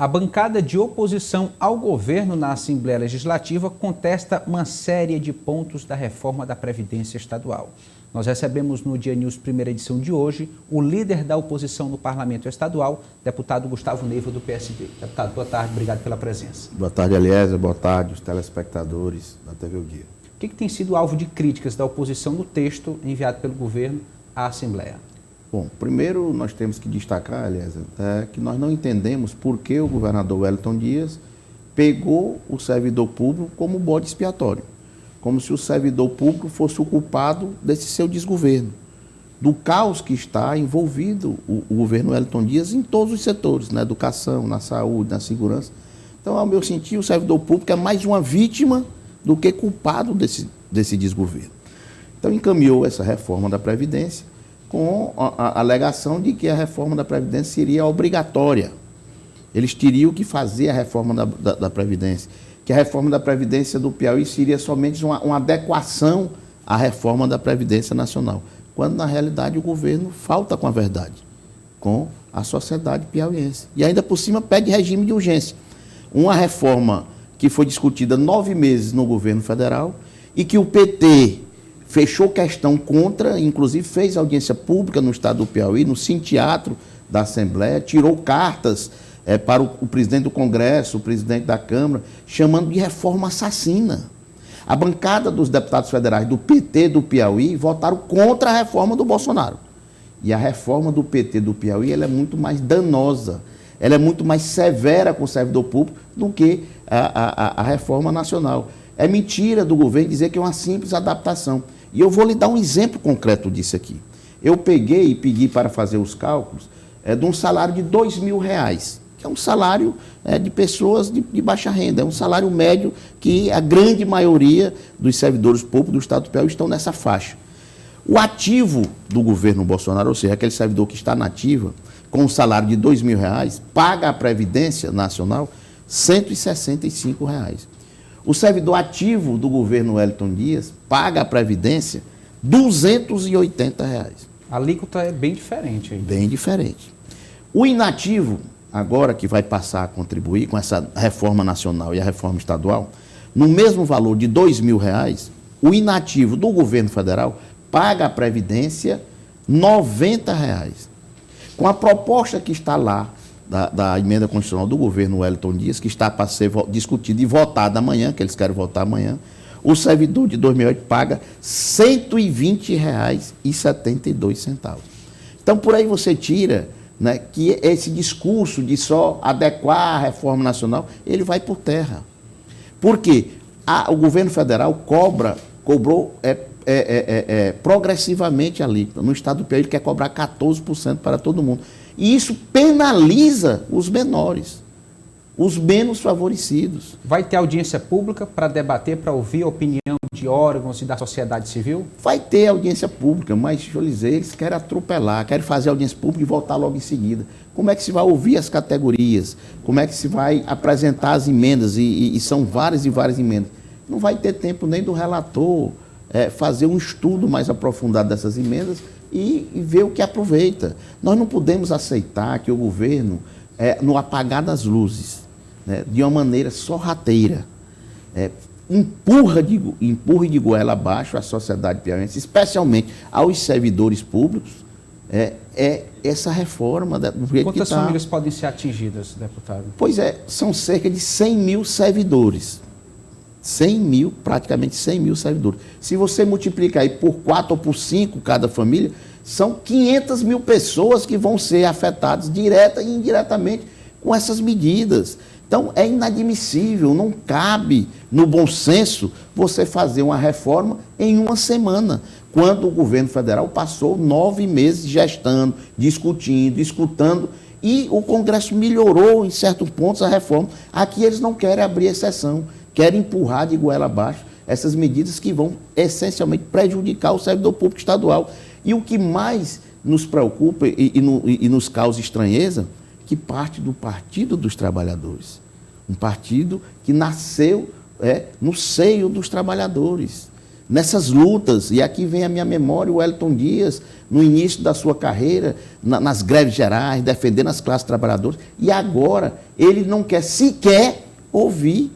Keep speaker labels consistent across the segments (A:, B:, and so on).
A: A bancada de oposição ao governo na Assembleia Legislativa contesta uma série de pontos da reforma da Previdência Estadual. Nós recebemos no Dia News, primeira edição de hoje, o líder da oposição no Parlamento Estadual, deputado Gustavo Neiva, do PSD. Deputado, boa tarde, obrigado pela presença.
B: Boa tarde, Eliezer, boa tarde, os telespectadores da TV O Dia.
A: O que tem sido alvo de críticas da oposição no texto enviado pelo governo à Assembleia?
B: Bom, primeiro nós temos que destacar, Eliezer, que nós não entendemos por que o governador Wellington Dias pegou o servidor público como bode expiatório, como se o servidor público fosse o culpado desse seu desgoverno, do caos que está envolvido o governo Wellington Dias em todos os setores, na educação, na saúde, na segurança. Então, ao meu sentir, o servidor público é mais uma vítima do que culpado desse desgoverno. Então, encaminhou essa reforma da Previdência com a alegação de que a reforma da Previdência seria obrigatória. Eles teriam que fazer a reforma da Previdência, que a reforma da Previdência do Piauí seria somente uma adequação à reforma da Previdência Nacional, quando, na realidade, o governo falta com a verdade, com a sociedade piauiense. E ainda por cima pede regime de urgência. Uma reforma que foi discutida 9 meses no governo federal e que o PT fechou questão contra, inclusive fez audiência pública no estado do Piauí, no Cine-Teatro da Assembleia, tirou cartas para o presidente do Congresso, o presidente da Câmara, chamando de reforma assassina. A bancada dos deputados federais do PT do Piauí votaram contra a reforma do Bolsonaro. E a reforma do PT do Piauí ela é muito mais danosa, ela é muito mais severa com o servidor público do que a reforma nacional. É mentira do governo dizer que é uma simples adaptação. E eu vou lhe dar um exemplo concreto disso aqui. Eu peguei e pedi para fazer os cálculos de um salário de R$2.000, que é um salário de pessoas de baixa renda, é um salário médio que a grande maioria dos servidores públicos do estado do Piauí estão nessa faixa. O ativo do governo Bolsonaro, ou seja, aquele servidor que está na ativa, com um salário de R$2.000, paga a Previdência Nacional R$165. O servidor ativo do governo Wellington Dias paga a Previdência R$280.
A: A alíquota é bem diferente aí.
B: Bem diferente. O inativo, agora que vai passar a contribuir com essa reforma nacional e a reforma estadual, no mesmo valor de R$2.000, o inativo do governo federal paga a Previdência R$90. Com a proposta que está lá, da emenda constitucional do governo Wellington Dias, que está para ser discutida e votada amanhã, que eles querem votar amanhã, o servidor de 2008 paga R$ 120,72. Então, por aí você tira, né, que esse discurso de só adequar a reforma nacional, ele vai por terra. Por quê? O governo federal cobrou progressivamente ali. No estado do Piauí, ele quer cobrar 14% para todo mundo. E isso penaliza os menores, os menos favorecidos.
A: Vai ter audiência pública para debater, para ouvir a opinião de órgãos e da sociedade civil?
B: Vai ter audiência pública, mas, deixa eu dizer, eles querem atropelar, querem fazer audiência pública e voltar logo em seguida. Como é que se vai ouvir as categorias? Como é que se vai apresentar as emendas? E são várias e várias emendas. Não vai ter tempo nem do relator fazer um estudo mais aprofundado dessas emendas e ver o que aproveita. Nós não podemos aceitar que o governo, no apagar das luzes, né, de uma maneira sorrateira, empurre de goela abaixo a sociedade piauiense, especialmente aos servidores públicos, essa reforma.
A: Quantas famílias podem ser atingidas, deputado?
B: Pois são cerca de 100 mil servidores. 100 mil, praticamente 100 mil servidores. Se você multiplicar aí por 4 ou por 5 cada família, são 500 mil pessoas que vão ser afetadas direta e indiretamente com essas medidas. Então, é inadmissível, não cabe no bom senso você fazer uma reforma em uma semana, quando o governo federal passou 9 meses gestando, discutindo, escutando, e o Congresso melhorou em certos pontos a reforma. Aqui eles não querem abrir exceção, querem empurrar de goela abaixo essas medidas que vão essencialmente prejudicar o servidor público estadual. E o que mais nos preocupa e nos causa estranheza, que parte do Partido dos Trabalhadores. Um partido que nasceu no seio dos trabalhadores. nessas lutas, e aqui vem a minha memória, o Wellington Dias, no início da sua carreira, nas greves gerais, defendendo as classes trabalhadoras, e agora ele não quer sequer ouvir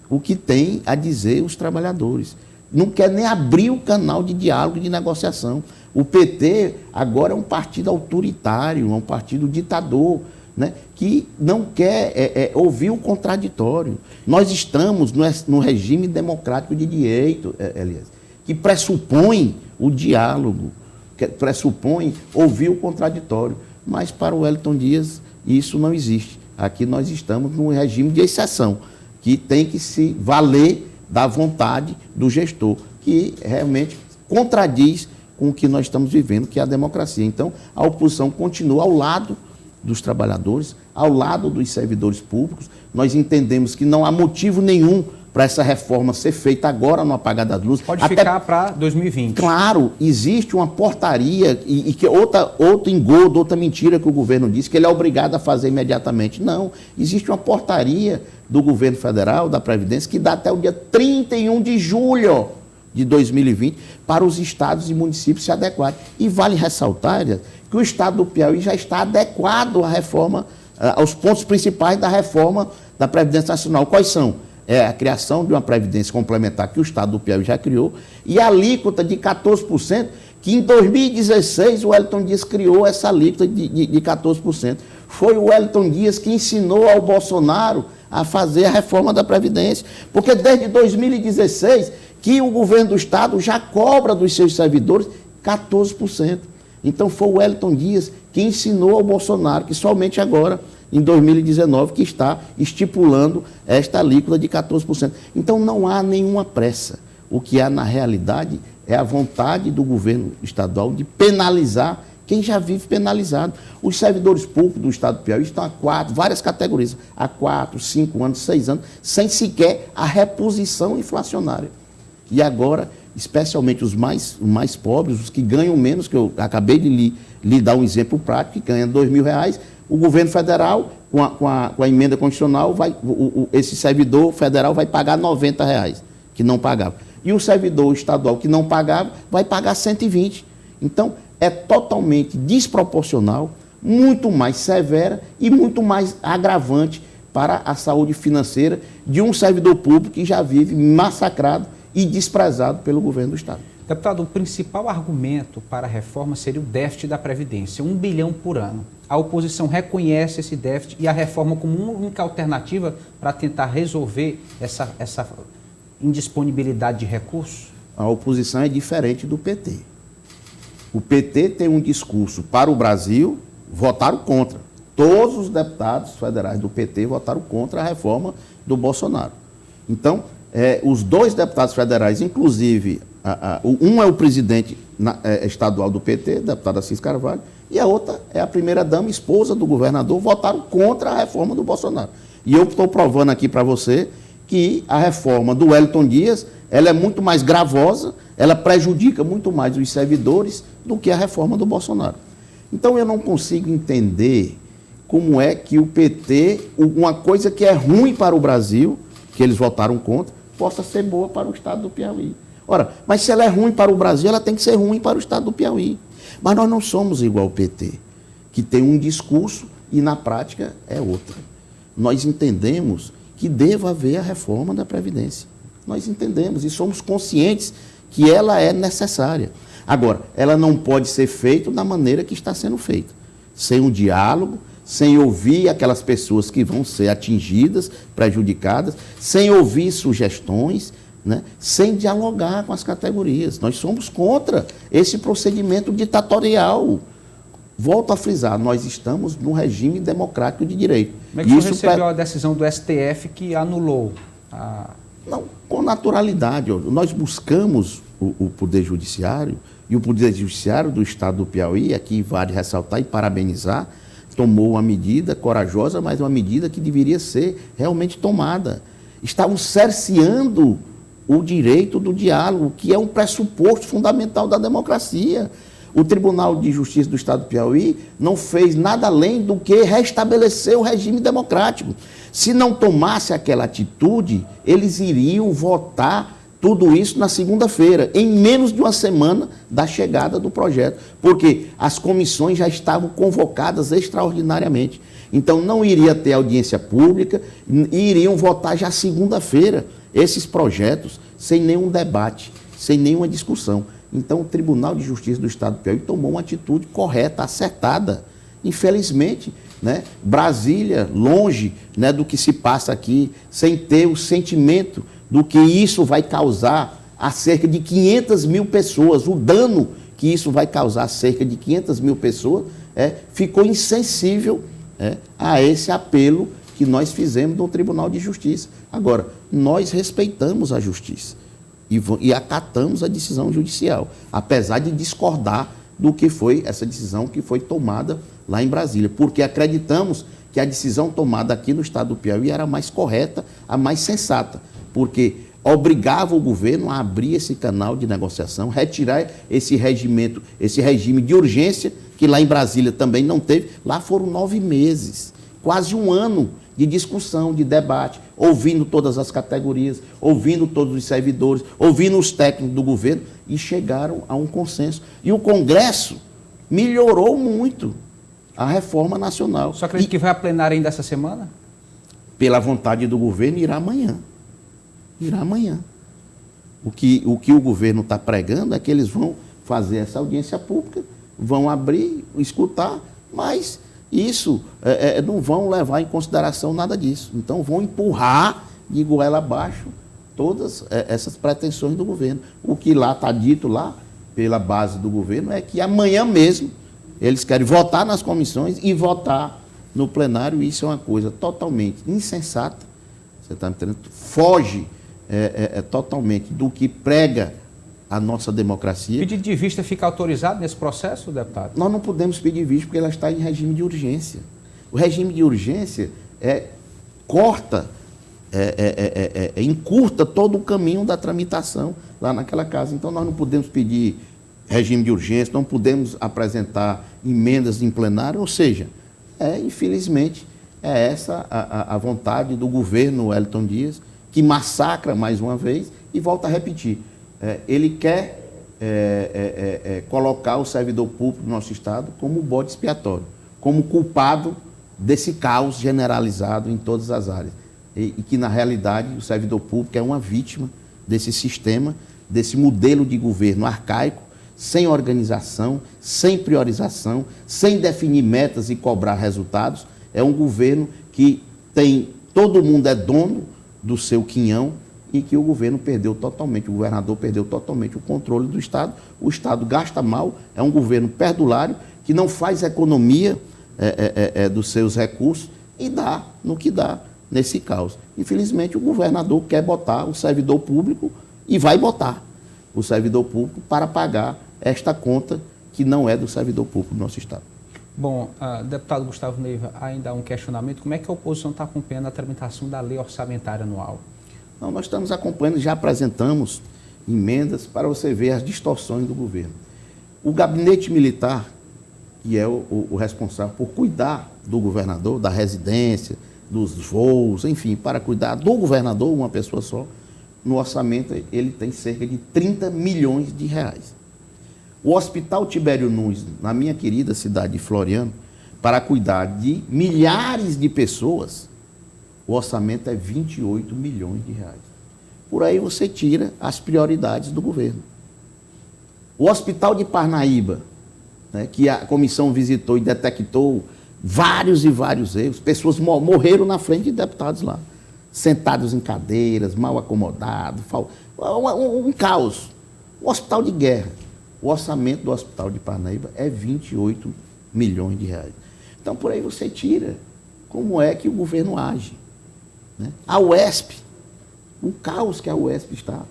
B: o que tem a dizer os trabalhadores. Não quer nem abrir o canal de diálogo, de negociação. O PT agora é um partido autoritário, é um partido ditador, né, que não quer ouvir o contraditório. Nós estamos no regime democrático de direito, Elias, que pressupõe o diálogo, que pressupõe ouvir o contraditório. Mas para o Wellington Dias isso não existe. Aqui nós estamos num regime de exceção, que tem que se valer da vontade do gestor, que realmente contradiz com o que nós estamos vivendo, que é a democracia. Então, a oposição continua ao lado dos trabalhadores, ao lado dos servidores públicos. Nós entendemos que não há motivo nenhum para essa reforma ser feita agora no apagar das luzes.
A: Pode ficar para 2020.
B: Claro, existe uma portaria e que outro engodo, outra mentira que o governo disse, que ele é obrigado a fazer imediatamente. Não, existe uma portaria do governo federal, da Previdência, que dá até o dia 31 de julho de 2020 para os estados e municípios se adequarem. E vale ressaltar que o estado do Piauí já está adequado à reforma, aos pontos principais da reforma da Previdência Nacional. Quais são? É a criação de uma previdência complementar que o estado do Piauí já criou e a alíquota de 14%, que em 2016 o Wellington Dias criou essa alíquota de 14%. Foi o Wellington Dias que ensinou ao Bolsonaro a fazer a reforma da Previdência, porque desde 2016 que o governo do estado já cobra dos seus servidores 14%. Então foi o Wellington Dias que ensinou ao Bolsonaro, que somente agora, em 2019, que está estipulando esta alíquota de 14%. Então não há nenhuma pressa. O que há na realidade é a vontade do governo estadual de penalizar quem já vive penalizado. Os servidores públicos do estado do Piauí estão há várias categorias, há 4, 5 anos, 6 anos, sem sequer a reposição inflacionária. E agora, especialmente os mais pobres, os que ganham menos, que eu acabei de lhe dar um exemplo prático, que ganham R$2.000, o governo federal, com a emenda constitucional, esse servidor federal vai pagar R$90, que não pagava. E o servidor estadual que não pagava vai pagar 120. Então, é totalmente desproporcional, muito mais severa e muito mais agravante para a saúde financeira de um servidor público que já vive massacrado e desprezado pelo governo do estado.
A: Deputado, o principal argumento para a reforma seria o déficit da Previdência, 1 bilhão por ano. A oposição reconhece esse déficit e a reforma como uma única alternativa para tentar resolver essa indisponibilidade de recursos?
B: A oposição é diferente do PT. O PT tem um discurso para o Brasil, votaram contra. Todos os deputados federais do PT votaram contra a reforma do Bolsonaro. Então, os dois deputados federais, inclusive, um é o presidente estadual do PT, deputado Assis Carvalho, e a outra é a primeira-dama, esposa do governador, votaram contra a reforma do Bolsonaro. E eu estou provando aqui para você que a reforma do Wellington Dias, ela é muito mais gravosa, ela prejudica muito mais os servidores do que a reforma do Bolsonaro. Então eu não consigo entender como é que o PT, uma coisa que é ruim para o Brasil, que eles votaram contra, possa ser boa para o estado do Piauí. Ora, mas se ela é ruim para o Brasil, ela tem que ser ruim para o estado do Piauí. Mas nós não somos igual ao PT, que tem um discurso e na prática é outro. Nós entendemos que deva haver a reforma da Previdência. Nós entendemos e somos conscientes que ela é necessária. Agora, ela não pode ser feita da maneira que está sendo feita, sem um diálogo, sem ouvir aquelas pessoas que vão ser atingidas, prejudicadas, sem ouvir sugestões, né, sem dialogar com as categorias. Nós somos contra esse procedimento ditatorial. Volto a frisar, nós estamos num regime democrático de direito.
A: Como é que o senhor recebeu a decisão do STF que anulou a...
B: Não, com naturalidade. Nós buscamos o Poder Judiciário, e o Poder Judiciário do Estado do Piauí, aqui vale ressaltar e parabenizar, tomou uma medida corajosa, mas uma medida que deveria ser realmente tomada. Estavam cerceando o direito do diálogo, que é um pressuposto fundamental da democracia. O Tribunal de Justiça do Estado do Piauí não fez nada além do que restabelecer o regime democrático. Se não tomasse aquela atitude, eles iriam votar tudo isso na segunda-feira, em menos de uma semana da chegada do projeto, porque as comissões já estavam convocadas extraordinariamente. Então não iria ter audiência pública e iriam votar já segunda-feira esses projetos sem nenhum debate, sem nenhuma discussão. Então o Tribunal de Justiça do Estado do Piauí tomou uma atitude correta, acertada. Infelizmente, né, Brasília, longe, né, do que se passa aqui, sem ter o sentimento do que isso vai causar a cerca de 500 mil pessoas, o dano que isso vai causar a cerca de 500 mil pessoas, ficou insensível a esse apelo que nós fizemos no Tribunal de Justiça. Agora, nós respeitamos a justiça e acatamos a decisão judicial, apesar de discordar do que foi essa decisão que foi tomada lá em Brasília, porque acreditamos que a decisão tomada aqui no estado do Piauí era a mais correta, a mais sensata, porque obrigava o governo a abrir esse canal de negociação, retirar esse regime de urgência, que lá em Brasília também não teve. Lá foram 9 meses, quase um ano de discussão, de debate, ouvindo todas as categorias, ouvindo todos os servidores, ouvindo os técnicos do governo, e chegaram a um consenso. E o Congresso melhorou muito a reforma nacional.
A: Só acredita que vai a plenária ainda essa semana?
B: Pela vontade do governo, irá amanhã. Irá amanhã. O que o governo está pregando é que eles vão fazer essa audiência pública, vão abrir, escutar, mas isso não vão levar em consideração nada disso. Então vão empurrar de goela abaixo todas essas pretensões do governo. O que lá está dito lá, pela base do governo, é que amanhã mesmo eles querem votar nas comissões e votar no plenário. Isso é uma coisa totalmente insensata, você está me entendendo? Foge totalmente do que prega a nossa democracia.
A: Pedido de vista fica autorizado nesse processo, deputado?
B: Nós não podemos pedir vista porque ela está em regime de urgência. O regime de urgência encurta todo o caminho da tramitação lá naquela casa. Então nós não podemos pedir regime de urgência, não podemos apresentar emendas em plenário, ou seja, infelizmente, essa a vontade do governo Wellington Dias, que massacra mais uma vez e volta a repetir. Ele quer colocar o servidor público do nosso Estado como bode expiatório, como culpado desse caos generalizado em todas as áreas. E que, na realidade, o servidor público é uma vítima desse sistema, desse modelo de governo arcaico, sem organização, sem priorização, sem definir metas e cobrar resultados. É um governo que todo mundo é dono do seu quinhão e que o governo perdeu totalmente, o governador perdeu totalmente o controle do Estado. O Estado gasta mal, é um governo perdulário, que não faz economia dos seus recursos e dá no que dá nesse caos. Infelizmente, o governador quer botar o servidor público e vai botar o servidor público para pagar esta conta que não é do servidor público do nosso Estado.
A: Bom, deputado Gustavo Neiva, ainda há um questionamento. Como é que a oposição está acompanhando a tramitação da lei orçamentária anual?
B: Não, nós estamos acompanhando, já apresentamos emendas para você ver as distorções do governo. O gabinete militar, que é o responsável por cuidar do governador, da residência, dos voos, enfim, para cuidar do governador, uma pessoa só, no orçamento ele tem cerca de 30 milhões de reais. O Hospital Tibério Nunes, na minha querida cidade de Floriano, para cuidar de milhares de pessoas, o orçamento é 28 milhões de reais. Por aí você tira as prioridades do governo. O Hospital de Parnaíba, né, que a comissão visitou e detectou vários e vários erros, pessoas morreram na frente de deputados lá, sentados em cadeiras, mal acomodados, um caos. O Hospital de Guerra, o orçamento do Hospital de Parnaíba é 28 milhões de reais. Então, por aí você tira como é que o governo age. Né? A UESP, o caos que a UESP está.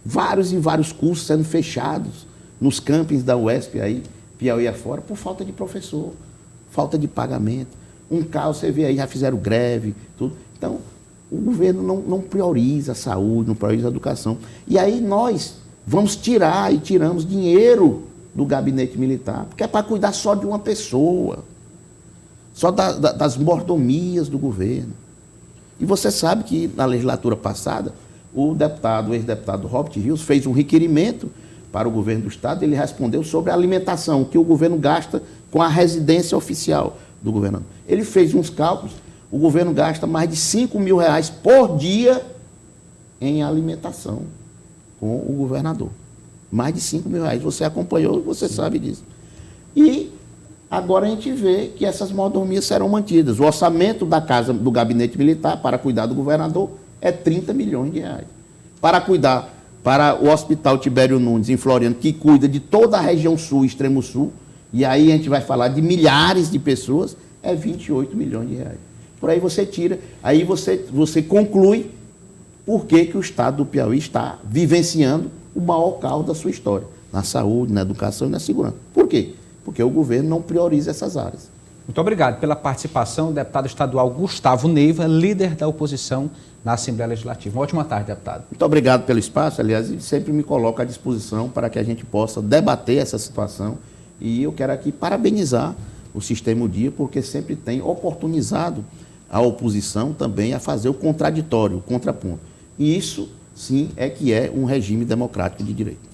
B: Vários e vários cursos sendo fechados nos campings da UESP, aí, Piauí afora, por falta de professor, falta de pagamento. Um caos, você vê aí, já fizeram greve, tudo. Então, o governo não prioriza a saúde, não prioriza a educação. E aí nós vamos tirar e tiramos dinheiro do gabinete militar, porque é para cuidar só de uma pessoa, só das mordomias do governo. E você sabe que na legislatura passada o ex-deputado Robert Rios fez um requerimento para o governo do estado, ele respondeu sobre a alimentação, que o governo gasta com a residência oficial do governador. Ele fez uns cálculos, o governo gasta mais de R$5 mil por dia em alimentação com o governador. Mais de R$5 mil. Você acompanhou e você sabe disso. E agora a gente vê que essas mordomias serão mantidas. O orçamento da casa do gabinete militar para cuidar do governador é R$30 milhões. Para cuidar, para o Hospital Tibério Nunes, em Floriano, que cuida de toda a região sul, extremo sul, e aí a gente vai falar de milhares de pessoas, é R$28 milhões. Por aí você tira, aí você conclui por que o estado do Piauí está vivenciando o maior caos da sua história, na saúde, na educação e na segurança. Por quê? Porque o governo não prioriza essas áreas.
A: Muito obrigado pela participação, deputado estadual Gustavo Neiva, líder da oposição na Assembleia Legislativa. Uma ótima tarde, deputado.
B: Muito obrigado pelo espaço, aliás, e sempre me coloco à disposição para que a gente possa debater essa situação. E eu quero aqui parabenizar o Sistema O Dia, porque sempre tem oportunizado a oposição também a fazer o contraditório, o contraponto. E isso, sim, é que é um regime democrático de direito.